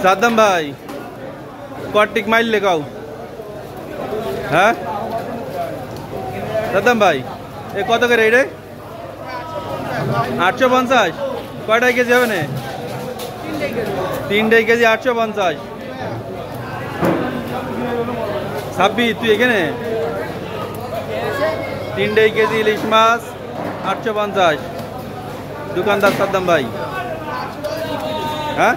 সাদ্দাম ভাই কটিক মাইল লেগাও হ্যাঁ সাদ্দাম ভাই এ কত করে রে 850 কয়টাই কেজি হবে না 3 কেজি 850 ছাব্বি তুই এখানে 3 কেজি ইলিশ মাছ 850 দোকানদার সাদ্দাম ভাই হ্যাঁ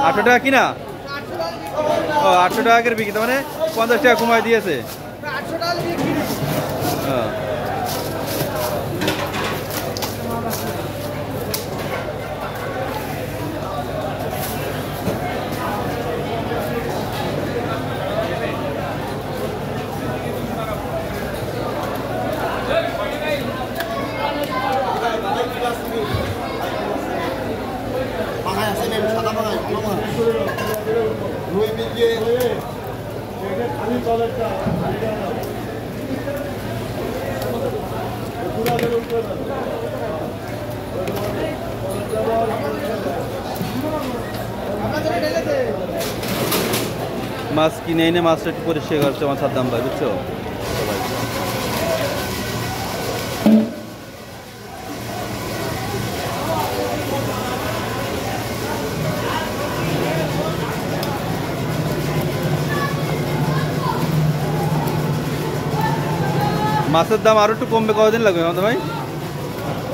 800 টাকা কিনা ও 800 টাকা করে বিক্রি মানে 50 টাকা কমায় দিয়েছে মাছ কিনে এনে মাছটা একটু পরিষ্কার করছে আমার সাদ্দাম ভাই বুঝছো মাছের দাম আরো একটু কমবে কতদিন লাগবে আমাদের ভাই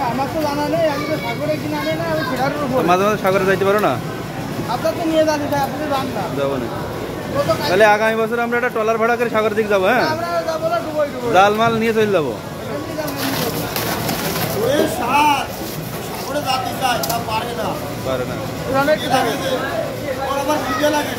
আমার তো জানা নেই আমি তো সাগরে কিনে আনি না আমি ফেরার উপর মাঝে মাঝে সাগরে যাইতে পারো না আপনার তো নিয়ে যাচ্ছি আপনি তো জান না যাবো না তাহলে আগামী বছর আমরা একটা ট্রলার ভাড়া করে সাগরের দিকে যাবো হ্যাঁ আমরা যাবো না ডুবই জাল মাল নিয়ে চলে যাবো সাগরে যাতে চাই তা পারে না পারে না অনেক লাগে ওর আবার ভিজে লাগে